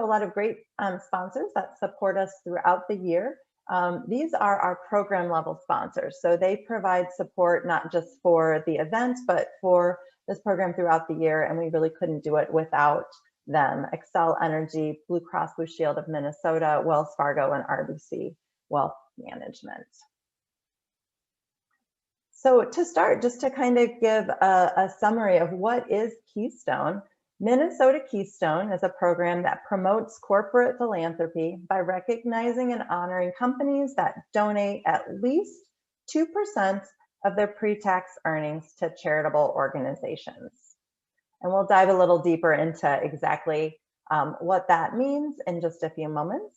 lot of great sponsors that support us throughout the year. These are our program level sponsors. So they provide support not just for the event, but for this program throughout the year. And we really couldn't do it without them. Xcel Energy, Blue Cross Blue Shield of Minnesota, Wells Fargo, and RBC Wealth Management. So to start, just to kind of give a summary of what is Keystone, Minnesota Keystone is a program that promotes corporate philanthropy by recognizing and honoring companies that donate at least 2% of their pre-tax earnings to charitable organizations. And we'll dive a little deeper into exactly what that means in just a few moments.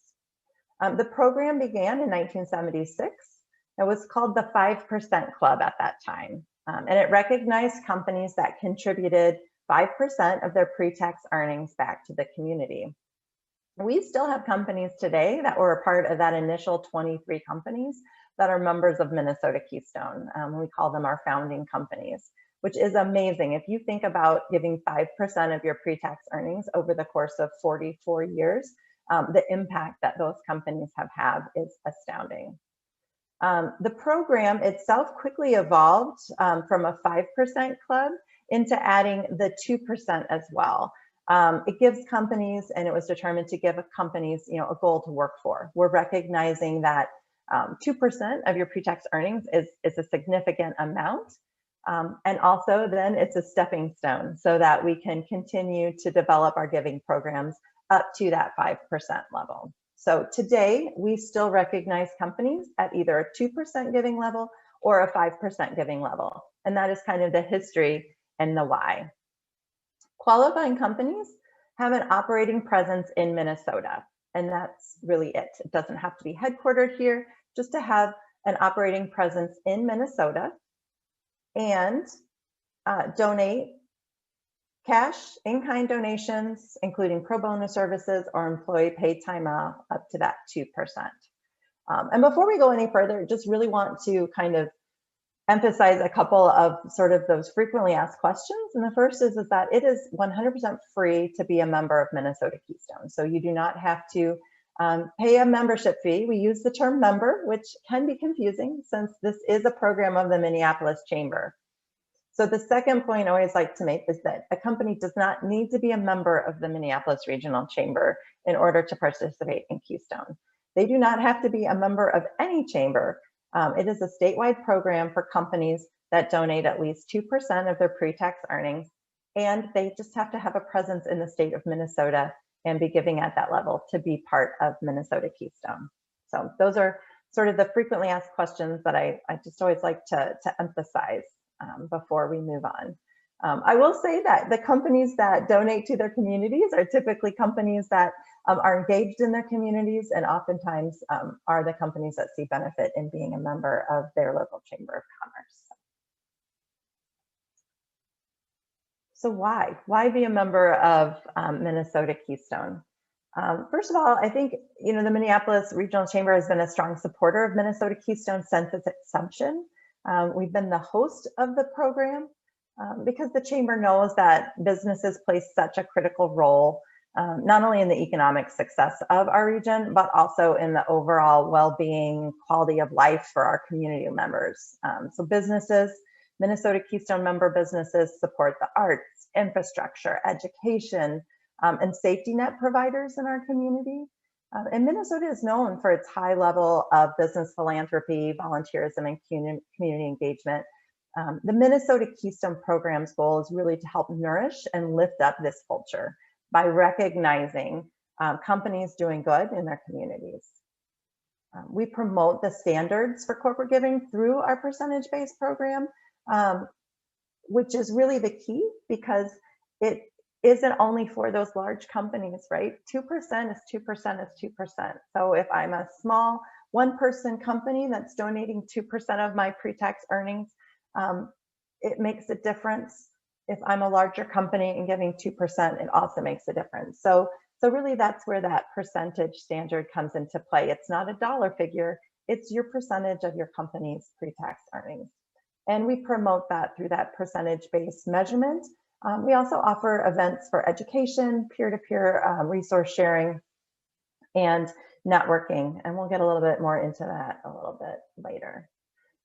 The program began in 1976. It was called the 5% Club at that time. And it recognized companies that contributed 5% of their pre-tax earnings back to the community. We still have companies today that were a part of that initial 23 companies that are members of Minnesota Keystone. We call them our founding companies, which is amazing. If you think about giving 5% of your pre-tax earnings over the course of 44 years, the impact that those companies have had is astounding. The program itself quickly evolved from a 5% club into adding the 2% as well. It gives companies, and it was determined to give companies, a goal to work for. We're recognizing that 2% of your pre-tax earnings is a significant amount. And also then it's a stepping stone so that we can continue to develop our giving programs up to that 5% level. So today we still recognize companies at either a 2% giving level or a 5% giving level. And that is kind of the history and the why. Qualifying companies have an operating presence in Minnesota, and that's really it. It doesn't have to be headquartered here, just to have an operating presence in Minnesota and donate cash, in-kind donations, including pro bono services or employee paid time off up to that 2%. And before we go any further, just really want to kind of emphasize a couple of sort of those frequently asked questions. And the first is that it is 100% free to be a member of Minnesota Keystone. So you do not have to pay a membership fee. We use the term member, which can be confusing since this is a program of the Minneapolis Chamber. So the second point I always like to make is that a company does not need to be a member of the Minneapolis Regional Chamber in order to participate in Keystone. They do not have to be a member of any chamber. It is a statewide program for companies that donate at least 2% of their pre-tax earnings, and they just have to have a presence in the state of Minnesota and be giving at that level to be part of Minnesota Keystone. So those are sort of the frequently asked questions that I just always like to emphasize before we move on. I will say that the companies that donate to their communities are typically companies that are engaged in their communities and oftentimes are the companies that see benefit in being a member of their local Chamber of Commerce. So why be a member of Minnesota Keystone? First of all, I think the Minneapolis Regional Chamber has been a strong supporter of Minnesota Keystone since its inception. We've been the host of the program because the Chamber knows that businesses play such a critical role, not only in the economic success of our region, but also in the overall well-being, quality of life for our community members. So businesses, Minnesota Keystone member businesses support the arts, infrastructure, education, and safety net providers in our community. And Minnesota is known for its high level of business philanthropy, volunteerism, and community engagement. The Minnesota Keystone program's goal is really to help nourish and lift up this culture by recognizing companies doing good in their communities. We promote the standards for corporate giving through our percentage-based program, which is really the key because it isn't only for those large companies, right? 2% is 2% is 2%. So if I'm a small one-person company that's donating 2% of my pre-tax earnings, it makes a difference. If I'm a larger company and giving 2%, it also makes a difference. So really that's where that percentage standard comes into play. It's not a dollar figure, it's your percentage of your company's pre-tax earnings. And we promote that through that percentage-based measurement We also offer events for education, peer-to-peer resource sharing, and networking. And we'll get a little bit more into that a little bit later.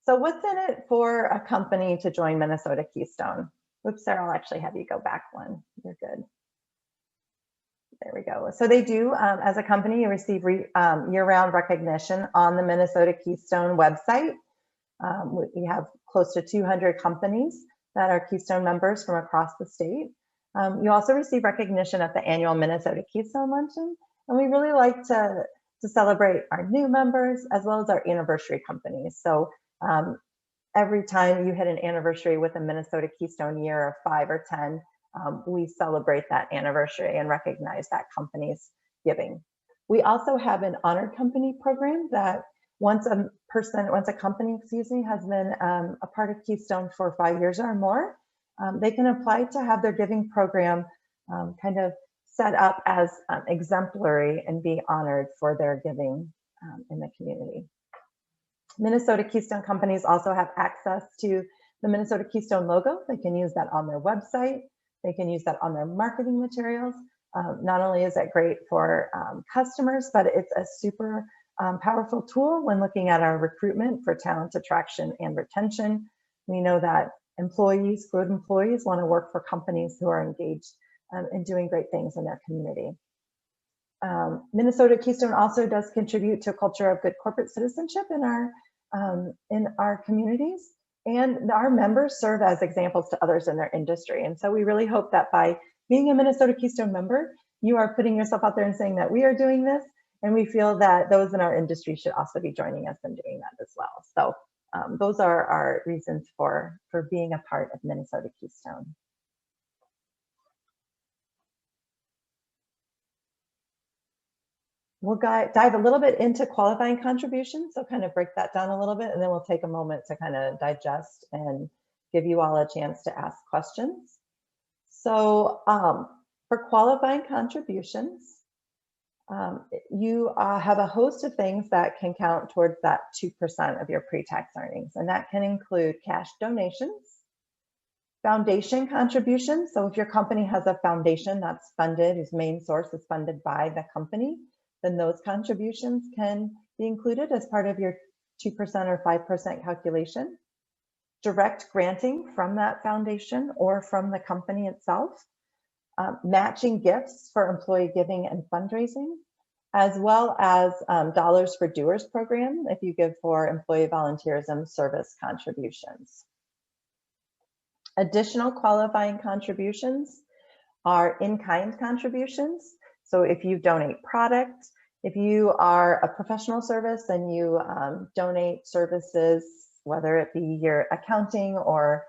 So what's in it for a company to join Minnesota Keystone? Oops, Sarah, I'll actually have you go back one. You're good. There we go. So they do, as a company, you receive year-round recognition on the Minnesota Keystone website. We have close to 200 companies that are Keystone members from across the state. You also receive recognition at the annual Minnesota Keystone Luncheon, and we really like to celebrate our new members as well as our anniversary companies. So every time you hit an anniversary with a Minnesota Keystone year of 5 or 10, we celebrate that anniversary and recognize that company's giving. We also have an honored company program that once a company, has been a part of Keystone for 5 years or more, they can apply to have their giving program kind of set up as exemplary and be honored for their giving in the community. Minnesota Keystone companies also have access to the Minnesota Keystone logo. They can use that on their website. They can use that on their marketing materials. Not only is that great for customers, but it's a super powerful tool when looking at our recruitment for talent attraction and retention. We know that good employees want to work for companies who are engaged in doing great things in their community. Minnesota Keystone also does contribute to a culture of good corporate citizenship in our communities, and our members serve as examples to others in their industry. And so we really hope that by being a Minnesota Keystone member, you are putting yourself out there and saying that we are doing this, and we feel that those in our industry should also be joining us in doing that as well. So those are our reasons for being a part of Minnesota Keystone. We'll dive a little bit into qualifying contributions, so kind of break that down a little bit, and then we'll take a moment to kind of digest and give you all a chance to ask questions. So for qualifying contributions, you have a host of things that can count towards that 2% of your pre-tax earnings, and that can include cash donations, foundation contributions. So if your company has a foundation that's funded, whose main source is funded by the company, then those contributions can be included as part of your 2% or 5% calculation. Direct granting from that foundation or from the company itself. Matching gifts for employee giving and fundraising, as well as Dollars for Doers program if you give for employee volunteerism service contributions. Additional qualifying contributions are in-kind contributions. So if you donate product, if you are a professional service and you donate services, whether it be your accounting or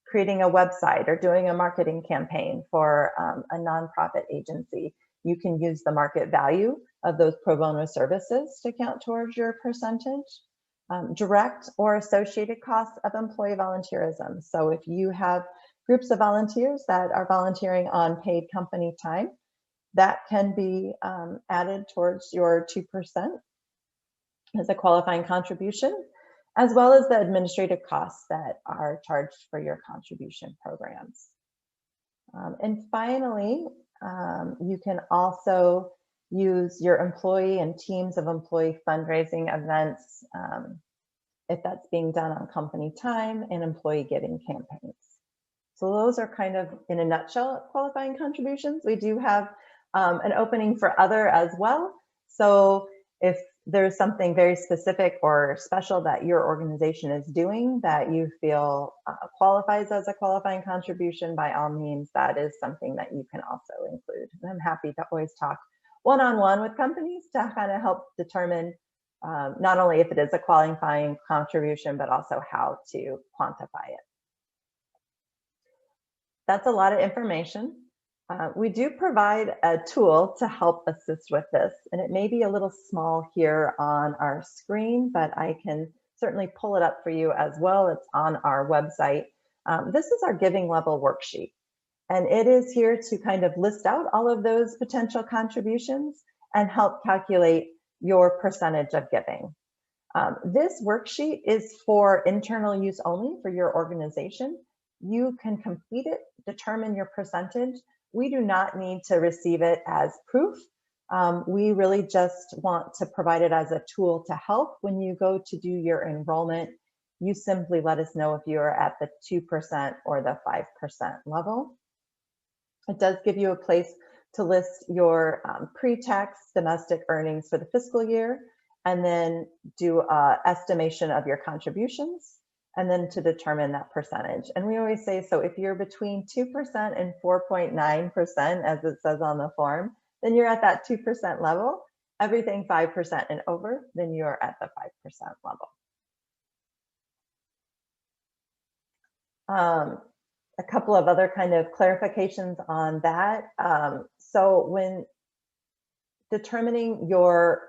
creating a website or doing a marketing campaign for a nonprofit agency, you can use the market value of those pro bono services to count towards your percentage. Direct or associated costs of employee volunteerism. So if you have groups of volunteers that are volunteering on paid company time, that can be added towards your 2% as a qualifying contribution, as well as the administrative costs that are charged for your contribution programs. And finally, you can also use your employee and teams of employee fundraising events if that's being done on company time and employee giving campaigns. So those are kind of, in a nutshell, qualifying contributions. We do have an opening for other as well. So if there's something very specific or special that your organization is doing that you feel qualifies as a qualifying contribution, by all means, that is something that you can also include. And I'm happy to always talk one-on-one with companies to kind of help determine not only if it is a qualifying contribution, but also how to quantify it. That's a lot of information. We do provide a tool to help assist with this, and it may be a little small here on our screen, but I can certainly pull it up for you as well. It's on our website. This is our giving level worksheet, and it is here to kind of list out all of those potential contributions and help calculate your percentage of giving. This worksheet is for internal use only for your organization. You can complete it, determine your percentage. We do not need to receive it as proof. We really just want to provide it as a tool to help when you go to do your enrollment. You simply let us know if you are at the 2% or the 5% level. It does give you a place to list your pre-tax domestic earnings for the fiscal year, and then do an estimation of your contributions, and then to determine that percentage. And we always say, so if you're between 2% and 4.9%, as it says on the form, then you're at that 2% level. Everything 5% and over, then you're at the 5% level. A couple of other kind of clarifications on that. So when determining your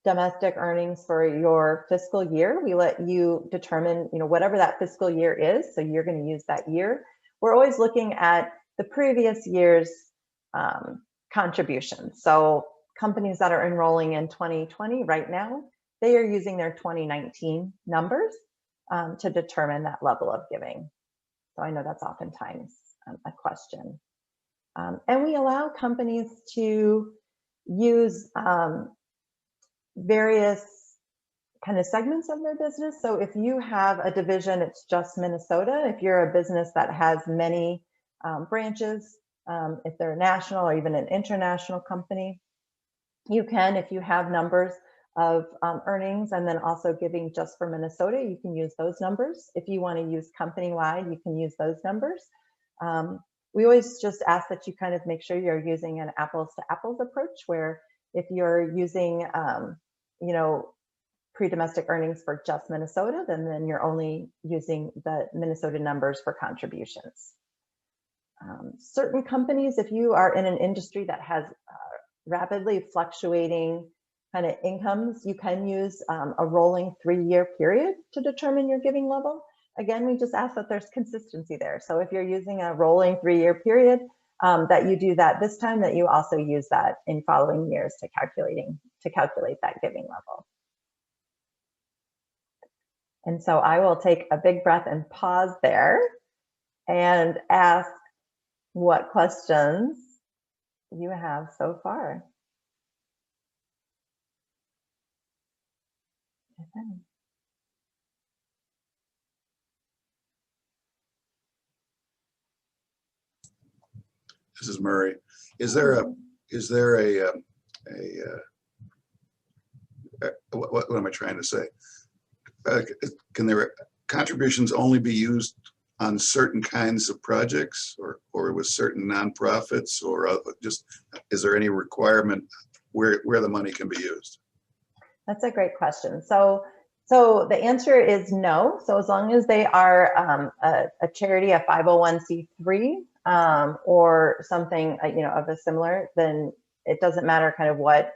domestic earnings for your fiscal year, we let you determine, whatever that fiscal year is. So you're going to use that year. We're always looking at the previous year's contributions. So companies that are enrolling in 2020 right now, they are using their 2019 numbers to determine that level of giving. So I know that's oftentimes a question. And we allow companies to use various kind of segments of their business. So if you have a division, it's just Minnesota. If you're a business that has many branches, if they're a national or even an international company, you can, if you have numbers of earnings and then also giving just for Minnesota, you can use those numbers. If you want to use company-wide, you can use those numbers. We always just ask that you kind of make sure you're using an apples to apples approach, where if you're using, pre-domestic earnings for just Minnesota, then you're only using the Minnesota numbers for contributions. Certain companies, if you are in an industry that has rapidly fluctuating kind of incomes, you can use a rolling 3-year period to determine your giving level. Again, we just ask that there's consistency there. So if you're using a rolling 3-year period, that you do that this time, that you also use that in following years to calculate that giving level. And so I will take a big breath and pause there and ask what questions you have so far. Okay. This is Murray. Is there a what am I trying to say? Can their contributions only be used on certain kinds of projects, or with certain nonprofits, or just, is there any requirement where the money can be used? That's a great question. So the answer is no. So as long as they are a charity, a 501c3, or something of a similar, then it doesn't matter kind of what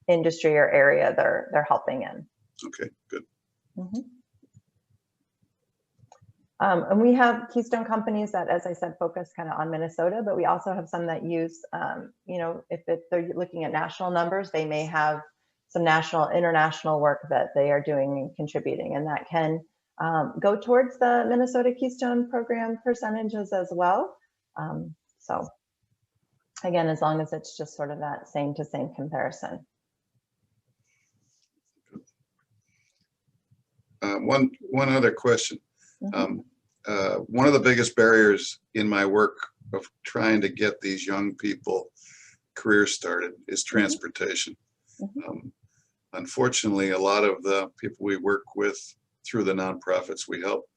industry or area they're helping in. Okay, good. Mm-hmm. And we have Keystone companies that, as I said, focus kind of on Minnesota, but we also have some that use, if they're looking at national numbers, they may have some national, international work that they are doing and contributing, and that can go towards the Minnesota Keystone program percentages as well. So again, as long as it's just sort of that same to same comparison. One other question. Mm-hmm. One of the biggest barriers in my work of trying to get these young people careers started is transportation. Mm-hmm. Unfortunately, a lot of the people we work with through the nonprofits we help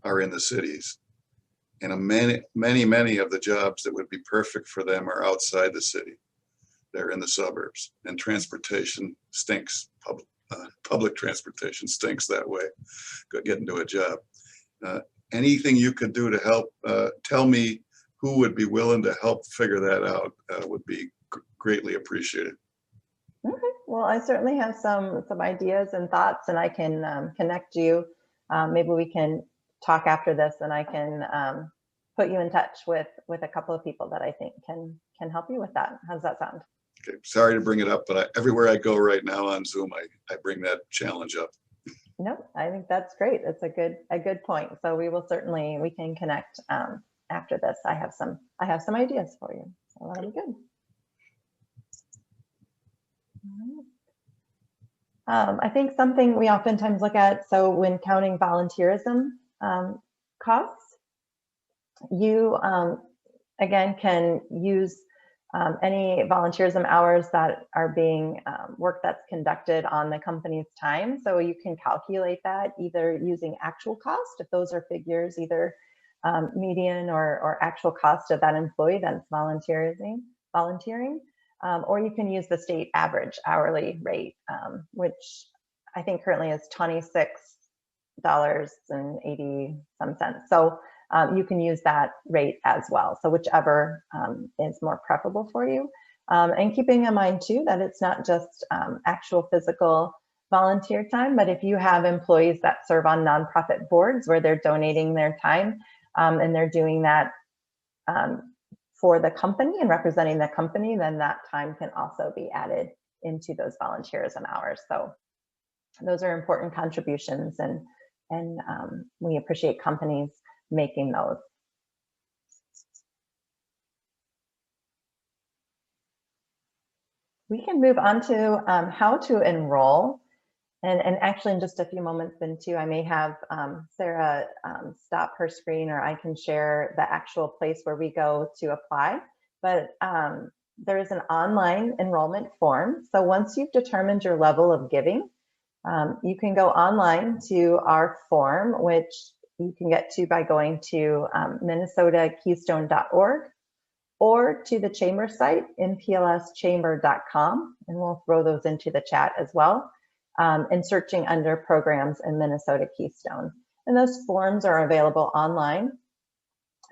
are in the cities. And many of the jobs that would be perfect for them are outside the city. They're in the suburbs, and transportation stinks. Public transportation stinks that way, getting to a job. Anything you could do to help, tell me who would be willing to help figure that out, would be greatly appreciated. Okay, well, I certainly have some ideas and thoughts, and I can connect you. Maybe we can talk after this, and I can put you in touch with a couple of people that I think can help you with that. How does that sound? Okay, sorry to bring it up, but everywhere I go right now on Zoom, I bring that challenge up. No, I think that's great. That's a good point. So we can connect after this. I have some ideas for you. So that'll be good. I think something we oftentimes look at, so when counting volunteerism costs, you again can use any volunteerism hours that are being work that's conducted on the company's time. So you can calculate that either using actual cost, if those are figures, either median or actual cost of that employee that's volunteering, or you can use the state average hourly rate, which I think currently is $26.80 some cents. So you can use that rate as well. So whichever is more preferable for you. And keeping in mind too, that it's not just actual physical volunteer time, but if you have employees that serve on nonprofit boards where they're donating their time and they're doing that for the company and representing the company, then that time can also be added into those volunteerism hours. So those are important contributions, and we appreciate companies making those. We can move on to how to enroll. And actually in just a few moments then too, I may have Sarah stop her screen, or I can share the actual place where we go to apply. But there is an online enrollment form. So once you've determined your level of giving, you can go online to our form, which you can get to by going to minnesotakeystone.org or to the chamber site, mpLSchamber.com, and we'll throw those into the chat as well, and searching under programs in Minnesota Keystone. And those forms are available online.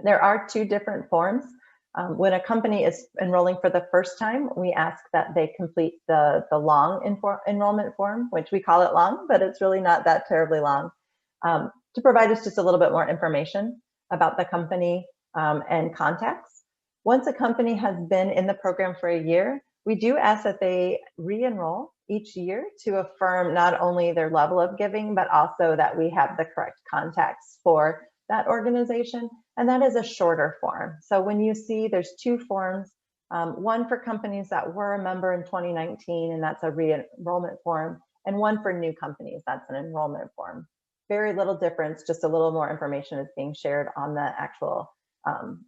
There are two different forms. When a company is enrolling for the first time, we ask that they complete the long enrollment form, which we call it long, but it's really not that terribly long, to provide us just a little bit more information about the company and contacts. Once a company has been in the program for a year, we do ask that they re-enroll each year to affirm not only their level of giving, but also that we have the correct contacts for that organization. And that is a shorter form. So when you see there's two forms, one for companies that were a member in 2019, and that's a re-enrollment form, and one for new companies, that's an enrollment form. Very little difference, just a little more information is being shared on the actual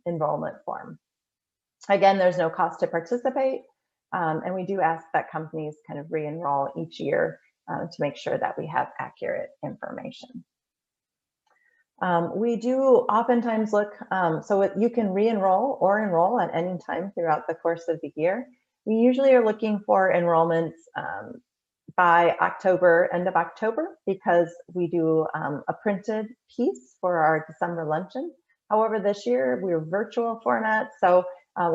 enrollment form. Again, there's no cost to participate, and we do ask that companies kind of re-enroll each year to make sure that we have accurate information. We do oftentimes look, so you can re-enroll or enroll at any time throughout the course of the year. We usually are looking for enrollments by October, end of October, because we do a printed piece for our December luncheon. However, this year we're virtual format, so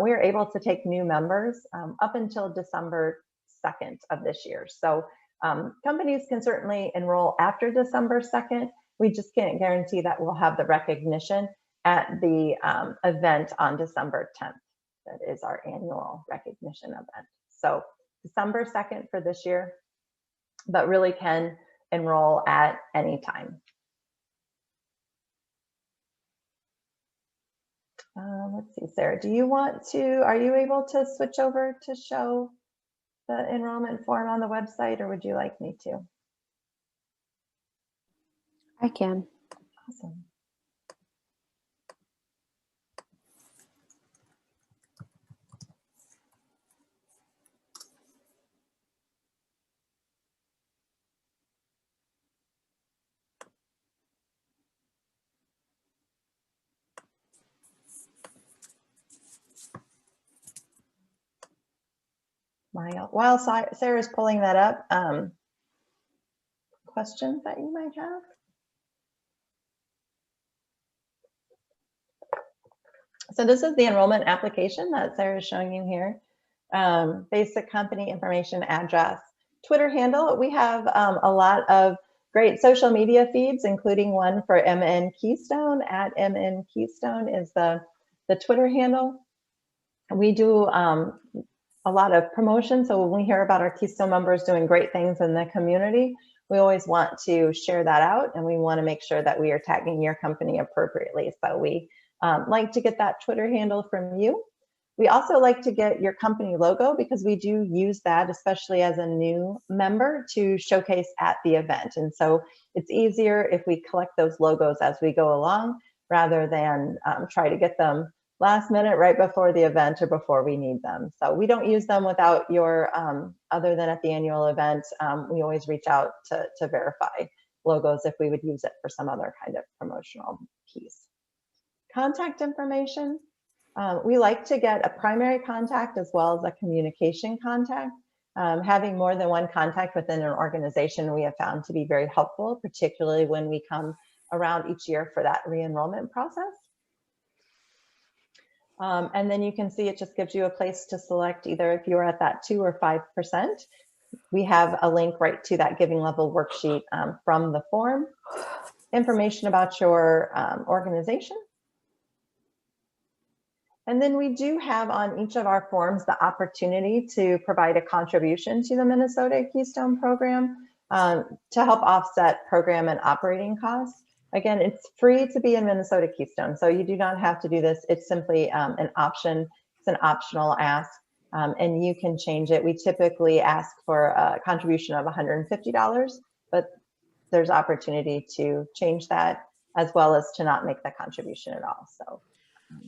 we are able to take new members up until December 2nd of this year. So companies can certainly enroll after December 2nd. We just can't guarantee that we'll have the recognition at the event on December 10th. That is our annual recognition event. So December 2nd for this year, but really can enroll at any time. Let's see, Sarah, do you want to, are you able to switch over to show the enrollment form on the website, or would you like me to? I can. Awesome. While Sarah's pulling that up, questions that you might have? So this is the enrollment application that Sarah is showing you here. Basic company information, address, Twitter handle. We have a lot of great social media feeds, including one for MN Keystone. At MN Keystone is the Twitter handle. We do a lot of promotion. So when we hear about our Keystone members doing great things in the community, we always want to share that out, and we want to make sure that we are tagging your company appropriately. So we like to get that Twitter handle from you. We also like to get your company logo, because we do use that, especially as a new member, to showcase at the event. And so it's easier if we collect those logos as we go along, rather than try to get them last minute right before the event or before we need them. So we don't use them without your, other than at the annual event, we always reach out to verify logos if we would use it for some other kind of promotional piece. Contact information. We like to get a primary contact as well as a communication contact. Having more than one contact within an organization we have found to be very helpful, particularly when we come around each year for that re-enrollment process. And then you can see it just gives you a place to select either if you're at that 2 or 5%. We have a link right to that giving level worksheet from the form. Information about your organization. And then we do have on each of our forms the opportunity to provide a contribution to the Minnesota Keystone program to help offset program and operating costs. Again, it's free to be in Minnesota Keystone, so you do not have to do this. It's simply an option. It's an optional ask, and you can change it. We typically ask for a contribution of $150, but there's opportunity to change that, as well as to not make the contribution at all. So.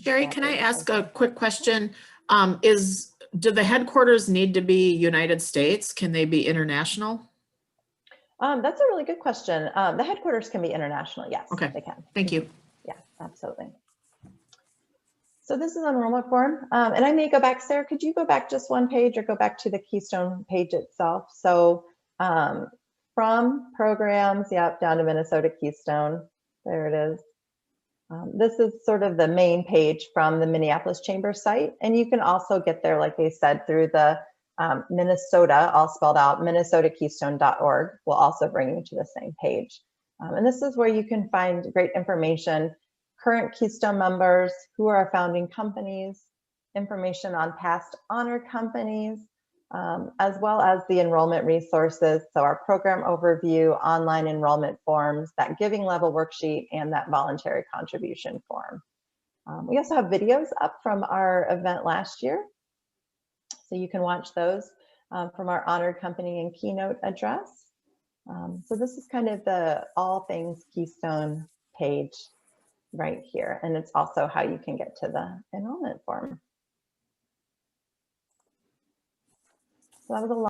Sherry, can I ask a quick question? Do the headquarters need to be United States? Can they be international? That's a really good question. The headquarters can be international. Yes, okay. They can. Thank you. Yeah, absolutely. So this is an enrollment form. And I may go back, Sarah, could you go back just one page or go back to the Keystone page itself? So from programs, yep, down to Minnesota Keystone. There it is. This is sort of the main page from the Minneapolis Chamber site. And you can also get there, like they said, through the Minnesota, all spelled out, minnesotakeystone.org will also bring you to the same page. And this is where you can find great information, current Keystone members, who are our founding companies, information on past honor companies, as well as the enrollment resources. So our program overview, online enrollment forms, that giving level worksheet, and that voluntary contribution form. We also have videos up from our event last year. So you can watch those from our honored company and keynote address. So this is kind of the all things Keystone page right here. And it's also how you can get to the enrollment form. So that was a lot.